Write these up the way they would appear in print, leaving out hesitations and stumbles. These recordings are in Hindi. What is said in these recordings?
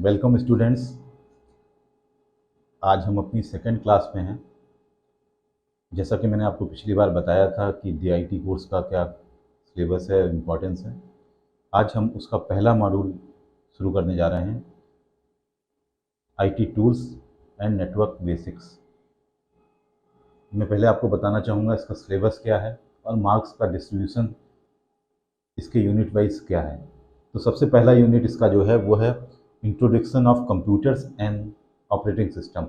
Welcome students. आज हम अपनी सेकंड क्लास में हैं। जैसा कि मैंने आपको पिछली बार बताया था कि DIT कोर्स का क्या सिलेबस है, इम्पोर्टेंस है। आज हम उसका पहला मॉड्यूल शुरू करने जा रहे हैं, IT tools and network basics. मैं पहले आपको बताना चाहूँगा इसका सिलेबस क्या है और मार्क्स का डिस्ट्रीब्यूशन इसके यूनिट वाइज क्या है। तो सबसे पहला यूनिट इसका जो है वो है introduction of computers and operating system.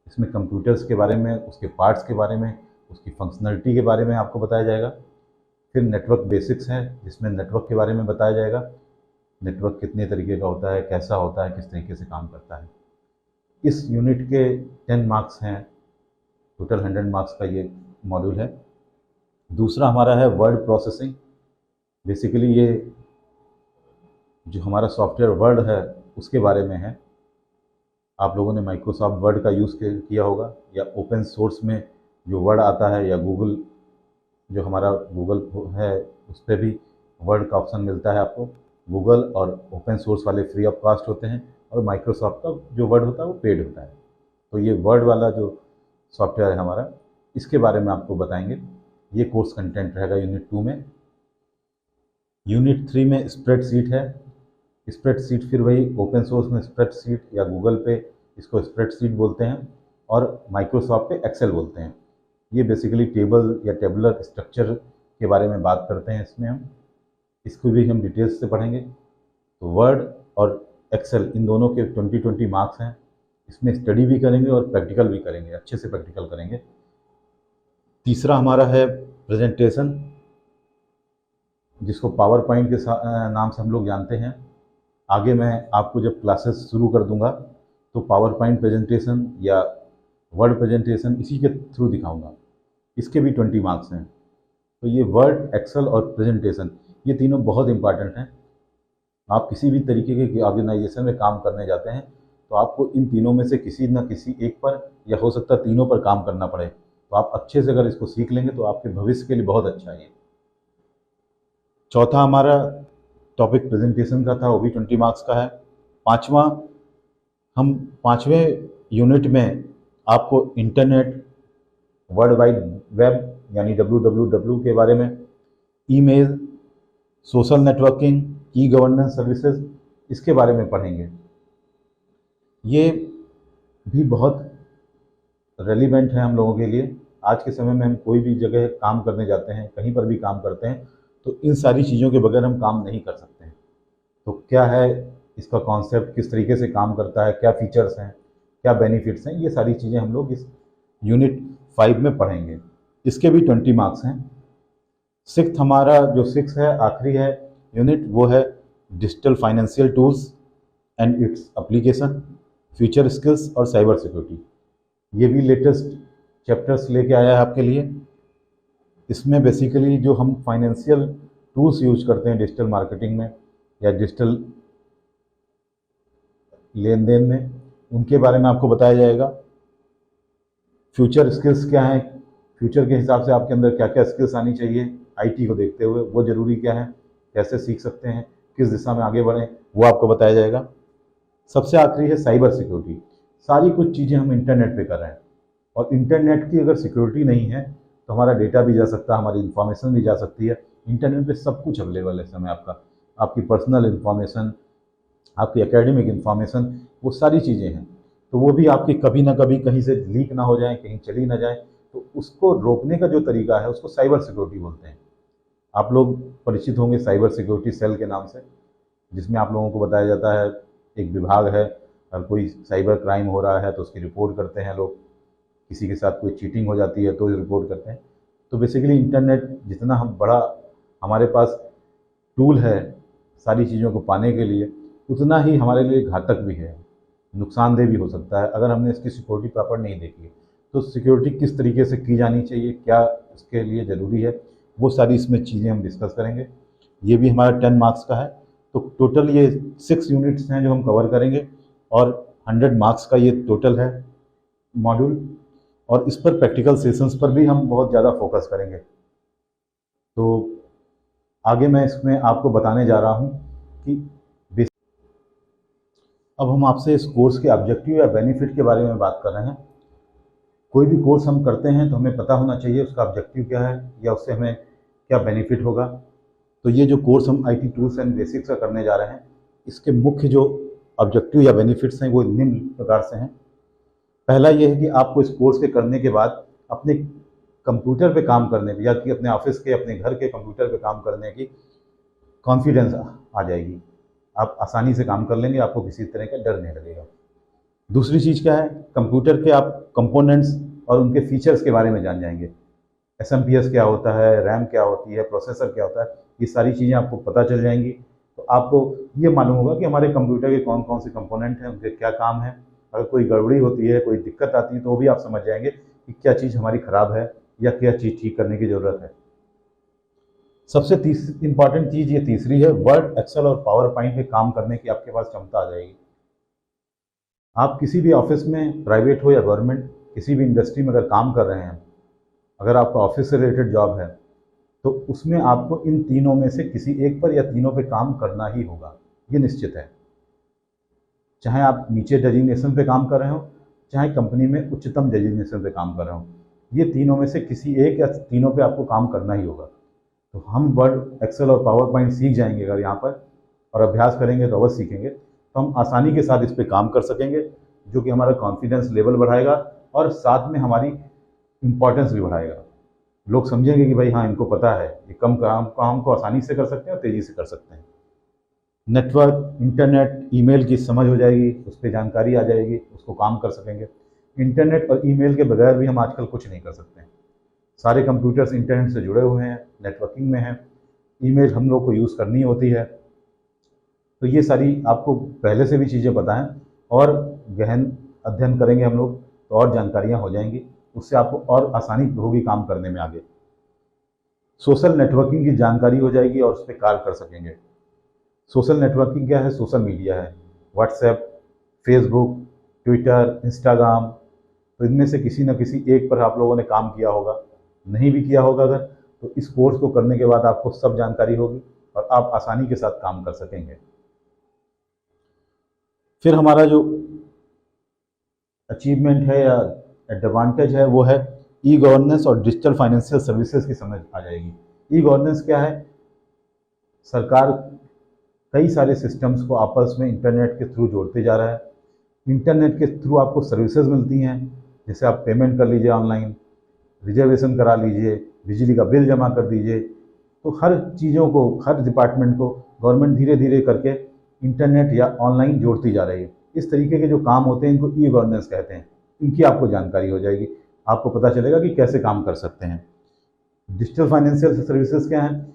इसमें कंप्यूटर्स के बारे में, उसके पार्ट्स के बारे में, उसकी फंक्शनलिटी के बारे में आपको बताया जाएगा। फिर नेटवर्क बेसिक्स है जिसमें नेटवर्क के बारे में बताया जाएगा। नेटवर्क कितने तरीके का होता है, कैसा होता है, किस तरीके से काम करता है। इस यूनिट के 10 मार्क्स हैं, टोटल 100 मार्क्स का ये मॉड्यूल है। दूसरा हमारा है वर्ड प्रोसेसिंग। बेसिकली ये जो हमारा सॉफ्टवेयर वर्ड है उसके बारे में है। आप लोगों ने माइक्रोसॉफ्ट वर्ड का यूज़ किया होगा, या ओपन सोर्स में जो वर्ड आता है, या गूगल जो हमारा गूगल है उस पर भी वर्ड का ऑप्शन मिलता है आपको। गूगल और ओपन सोर्स वाले फ्री ऑफ कॉस्ट होते हैं, और माइक्रोसॉफ्ट का जो वर्ड होता है वो पेड होता है। तो ये वर्ड वाला जो सॉफ्टवेयर है हमारा, इसके बारे में आपको बताएंगे। ये कोर्स कंटेंट रहेगा यूनिट 2 में। यूनिट 3 में स्प्रेडशीट है। स्प्रेडशीट फिर वही ओपन सोर्स में स्प्रेडशीट, या गूगल पे इसको स्प्रेडशीट बोलते हैं, और माइक्रोसॉफ्ट पे एक्सेल बोलते हैं। ये बेसिकली टेबल या टेबुलर स्ट्रक्चर के बारे में बात करते हैं। इसमें हम इसको भी हम डिटेल्स से पढ़ेंगे। तो वर्ड और एक्सेल इन दोनों के 20-20 मार्क्स हैं। इसमें स्टडी भी करेंगे और प्रैक्टिकल भी करेंगे, अच्छे से प्रैक्टिकल करेंगे। तीसरा हमारा है प्रेजेंटेशन, जिसको पावर पॉइंट के नाम से हम लोग जानते हैं। आगे मैं आपको जब क्लासेस शुरू कर दूंगा तो पावर पॉइंट प्रेजेंटेशन या वर्ड प्रेजेंटेशन इसी के थ्रू दिखाऊंगा। इसके भी 20 मार्क्स हैं। तो ये वर्ड, एक्सेल और प्रेजेंटेशन, ये तीनों बहुत इंपॉर्टेंट हैं। आप किसी भी तरीके के ऑर्गेनाइजेशन में काम करने जाते हैं तो आपको इन तीनों में से किसी न किसी एक पर, या हो सकता है तीनों पर काम करना पड़े। तो आप अच्छे से अगर इसको सीख लेंगे तो आपके भविष्य के लिए बहुत अच्छा है। चौथा हमारा टॉपिक प्रेजेंटेशन का था, वो भी 20 मार्क्स का है। पांचवा, हम 5वें यूनिट में आपको इंटरनेट, वर्ल्ड वाइड वेब यानी WWW के बारे में, email, social networking, e governance services, इसके बारे में पढ़ेंगे। ये भी बहुत रेलिवेंट है हम लोगों के लिए। आज के समय में हम कोई भी जगह काम करने जाते हैं, कहीं पर भी काम करते हैं, तो इन सारी चीज़ों के बगैर हम काम नहीं कर सकते हैं। तो क्या है इसका कॉन्सेप्ट, किस तरीके से काम करता है, क्या फीचर्स हैं, क्या बेनिफिट्स हैं, ये सारी चीज़ें हम लोग इस यूनिट 5 में पढ़ेंगे। इसके भी 20 मार्क्स हैं। सिक्स्थ हमारा जो 6 है, आखिरी है यूनिट, वो है digital financial tools and its application, future skills और साइबर सिक्योरिटी। ये भी लेटेस्ट चैप्टर्स लेके आया है आपके लिए। इसमें बेसिकली जो हम फाइनेंशियल टूल्स यूज करते हैं डिजिटल मार्केटिंग में या डिजिटल लेन देन में, उनके बारे में आपको बताया जाएगा। फ्यूचर स्किल्स क्या हैं, फ्यूचर के हिसाब से आपके अंदर क्या क्या स्किल्स आनी चाहिए IT को देखते हुए, वो ज़रूरी क्या है, कैसे सीख सकते हैं, किस दिशा में आगे बढ़ें, वो आपको बताया जाएगा। सबसे आखिरी है साइबर सिक्योरिटी। सारी कुछ चीज़ें हम इंटरनेट पे कर रहे हैं, और इंटरनेट की अगर सिक्योरिटी नहीं है तो हमारा डेटा भी जा सकता है, हमारी इन्फॉर्मेशन भी जा सकती है। इंटरनेट पे सब कुछ अवेलेबल है इस समय, आपकी पर्सनल इन्फॉर्मेशन, आपकी एकेडमिक इन्फॉर्मेशन, वो सारी चीज़ें हैं। तो वो भी आपकी कभी ना कभी कहीं से लीक ना हो जाए, कहीं चली ना जाए, तो उसको रोकने का जो तरीका है उसको साइबर सिक्योरिटी बोलते हैं। आप लोग परिचित होंगे साइबर सिक्योरिटी सेल के नाम से, जिसमें आप लोगों को बताया जाता है एक विभाग है, अगर कोई साइबर क्राइम हो रहा है तो उसकी रिपोर्ट करते हैं लोग, किसी के साथ कोई चीटिंग हो जाती है तो रिपोर्ट करते हैं। तो बेसिकली इंटरनेट जितना हम बड़ा हमारे पास टूल है सारी चीज़ों को पाने के लिए, उतना ही हमारे लिए घातक भी है, नुकसानदेह भी हो सकता है अगर हमने इसकी सिक्योरिटी प्रॉपर नहीं देखी है। तो सिक्योरिटी किस तरीके से की जानी चाहिए, क्या इसके लिए ज़रूरी है, वो सारी इसमें चीज़ें हम डिस्कस करेंगे। ये भी हमारा 10 मार्क्स का है। तो टोटल ये 6 यूनिट्स हैं जो हम कवर करेंगे, और 100 मार्क्स का ये टोटल है मॉड्यूल, और इस पर प्रैक्टिकल सेशंस पर भी हम बहुत ज़्यादा फोकस करेंगे। तो आगे मैं इसमें आपको बताने जा रहा हूँ कि अब हम आपसे इस कोर्स के ऑब्जेक्टिव या बेनिफिट के बारे में बात कर रहे हैं। कोई भी कोर्स हम करते हैं तो हमें पता होना चाहिए उसका ऑब्जेक्टिव क्या है या उससे हमें क्या बेनिफिट होगा। तो ये जो कोर्स हम IT टूल्स एंड बेसिक्स का करने जा रहे हैं, इसके मुख्य जो ऑब्जेक्टिव या बेनिफिट्स हैं वो निम्न प्रकार से हैं। पहला ये है कि आपको इस कोर्स के करने के बाद अपने कंप्यूटर पे काम करने की या कि अपने ऑफिस के अपने घर के कंप्यूटर पे काम करने की कॉन्फिडेंस आ जाएगी। आप आसानी से काम कर लेंगे, आपको किसी तरह का डर नहीं लगेगा। दूसरी चीज़ क्या है, कंप्यूटर के आप कंपोनेंट्स और उनके फीचर्स के बारे में जान जाएंगे। SMPS क्या होता है, रैम क्या होती है, प्रोसेसर क्या होता है, ये सारी चीज़ें आपको पता चल जाएंगी। तो आपको ये मालूम होगा कि हमारे कंप्यूटर के कौन कौन से कंपोनेंट हैं, उनके क्या काम है। अगर कोई गड़बड़ी होती है, कोई दिक्कत आती है, तो वो भी आप समझ जाएंगे कि क्या चीज़ हमारी ख़राब है या क्या चीज़ ठीक करने की ज़रूरत है। सबसे इम्पॉर्टेंट चीज़ ये तीसरी है, वर्ड, एक्सेल और पावर पॉइंट पे काम करने की आपके पास क्षमता आ जाएगी। आप किसी भी ऑफिस में, प्राइवेट हो या गवर्नमेंट, किसी भी इंडस्ट्री में अगर काम कर रहे हैं, अगर आपका ऑफिस से रिलेटेड जॉब है, तो उसमें आपको इन तीनों में से किसी एक पर या तीनों पे काम करना ही होगा, ये निश्चित है। चाहे आप नीचे डेजिग्नेशन पे काम कर रहे हो, चाहे कंपनी में उच्चतम डेजिग्नेशन पे काम कर रहे हो, ये तीनों में से किसी एक या तीनों पे आपको काम करना ही होगा। तो हम वर्ड, एक्सेल और पावर पॉइंट सीख जाएंगे अगर यहाँ पर, और अभ्यास करेंगे तो अवश्य सीखेंगे, तो हम आसानी के साथ इस पर काम कर सकेंगे, जो कि हमारा कॉन्फिडेंस लेवल बढ़ाएगा और साथ में हमारी इम्पोर्टेंस भी बढ़ाएगा। लोग समझेंगे कि भाई हाँ, इनको पता है, ये कम काम को आसानी से कर सकते हैं और तेज़ी से कर सकते हैं। नेटवर्क, इंटरनेट, ईमेल की समझ हो जाएगी, उस पर जानकारी आ जाएगी, उसको काम कर सकेंगे। इंटरनेट और ईमेल के बगैर भी हम आजकल कुछ नहीं कर सकते हैं। सारे कंप्यूटर्स इंटरनेट से जुड़े हुए हैं, नेटवर्किंग में हैं, ईमेल हम लोग को यूज़ करनी होती है। तो ये सारी आपको पहले से भी चीज़ें पता हैं, और गहन अध्ययन करेंगे हम लोग तो और जानकारियाँ हो जाएंगी, उससे आपको और आसानी होगी काम करने में आगे। सोशल नेटवर्किंग की जानकारी हो जाएगी और उस पर कार्य कर सकेंगे। सोशल नेटवर्किंग क्या है? सोशल मीडिया है, व्हाट्सएप, फेसबुक, ट्विटर, इंस्टाग्राम। तो इनमें से किसी न किसी एक पर आप लोगों ने काम किया होगा, नहीं भी किया होगा अगर, तो इस कोर्स को करने के बाद आपको सब जानकारी होगी और आप आसानी के साथ काम कर सकेंगे। फिर हमारा जो अचीवमेंट है या एडवांटेज है वो है ई गवर्नेंस और डिजिटल फाइनेंशियल सर्विसेज की समझ आ जाएगी। ई गवर्नेंस क्या है? सरकार कई सारे सिस्टम्स को आपस में इंटरनेट के थ्रू जोड़ते जा रहा है। इंटरनेट के थ्रू आपको सर्विसेज मिलती हैं, जैसे आप पेमेंट कर लीजिए ऑनलाइन, रिजर्वेशन करा लीजिए, बिजली का बिल जमा कर दीजिए। तो हर चीज़ों को, हर डिपार्टमेंट को गवर्नमेंट धीरे धीरे करके इंटरनेट या ऑनलाइन जोड़ती जा रही है। इस तरीके के जो काम होते हैं इनको ई गवर्नेंस कहते हैं। इनकी आपको जानकारी हो जाएगी, आपको पता चलेगा कि कैसे काम कर सकते हैं। डिजिटल फाइनेंशियल सर्विसेज क्या हैं?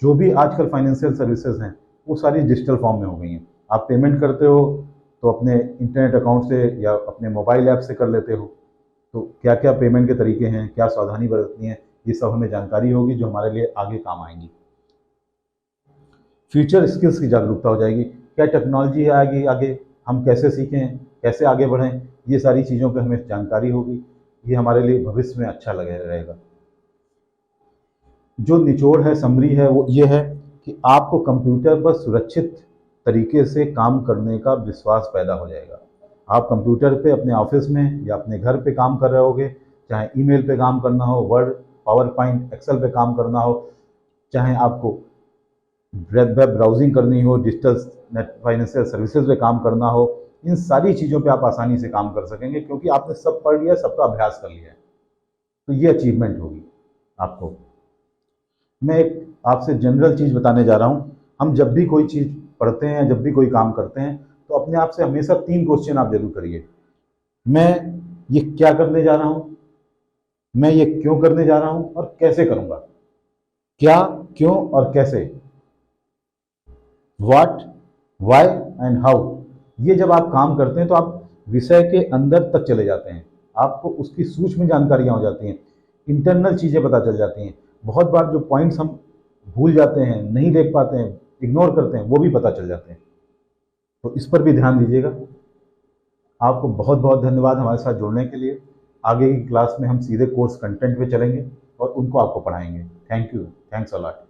जो भी आजकल फाइनेंशियल सर्विसेज हैं वो सारी डिजिटल फॉर्म में हो गई हैं। आप पेमेंट करते हो तो अपने इंटरनेट अकाउंट से या अपने मोबाइल ऐप से कर लेते हो। तो क्या क्या पेमेंट के तरीके हैं, क्या सावधानी बरतनी है, ये सब हमें जानकारी होगी जो हमारे लिए आगे काम आएंगी। फ्यूचर स्किल्स की जागरूकता हो जाएगी, क्या टेक्नोलॉजी आएगी आगे, हम कैसे सीखें, कैसे आगे बढ़ें, ये सारी चीज़ों पे हमें जानकारी होगी। ये हमारे लिए भविष्य में अच्छा लगे रहेगा। जो निचोड़ है, समरी है, वो ये है कि आपको कंप्यूटर पर सुरक्षित तरीके से काम करने का विश्वास पैदा हो जाएगा। आप कंप्यूटर पे अपने ऑफिस में या अपने घर पे काम कर रहे होगे, चाहे ईमेल पे काम करना हो, वर्ड, पावर पॉइंट, एक्सेल पे काम करना हो, चाहे आपको वेब ब्राउजिंग करनी हो, डिजिटल नेट फाइनेंशियल सर्विसेज पे काम करना हो, इन सारी चीज़ों पे आप आसानी से काम कर सकेंगे, क्योंकि आपने सब पढ़ लिया, सबका अभ्यास कर लिया है। तो ये अचीवमेंट होगी आपको। मैं एक आपसे जनरल चीज़ बताने जा रहा हूँ। हम जब भी कोई चीज़ पढ़ते हैं, जब भी कोई काम करते हैं, तो अपने आप से हमेशा 3 क्वेश्चन आप जरूर करिए। मैं ये क्या करने जा रहा हूँ, मैं ये क्यों करने जा रहा हूँ, और कैसे करूँगा। क्या, क्यों और कैसे, व्हाट, व्हाई एंड हाउ। ये जब आप काम करते हैं तो आप विषय के अंदर तक चले जाते हैं, आपको उसकी सूक्ष्म जानकारियाँ हो जाती हैं, इंटरनल चीज़ें पता चल जाती हैं। बहुत बार जो पॉइंट्स हम भूल जाते हैं, नहीं देख पाते हैं, इग्नोर करते हैं, वो भी पता चल जाते हैं। तो इस पर भी ध्यान दीजिएगा। आपको बहुत बहुत धन्यवाद हमारे साथ जुड़ने के लिए। आगे की क्लास में हम सीधे कोर्स कंटेंट पे चलेंगे और उनको आपको पढ़ाएंगे। Thank you, thanks a lot.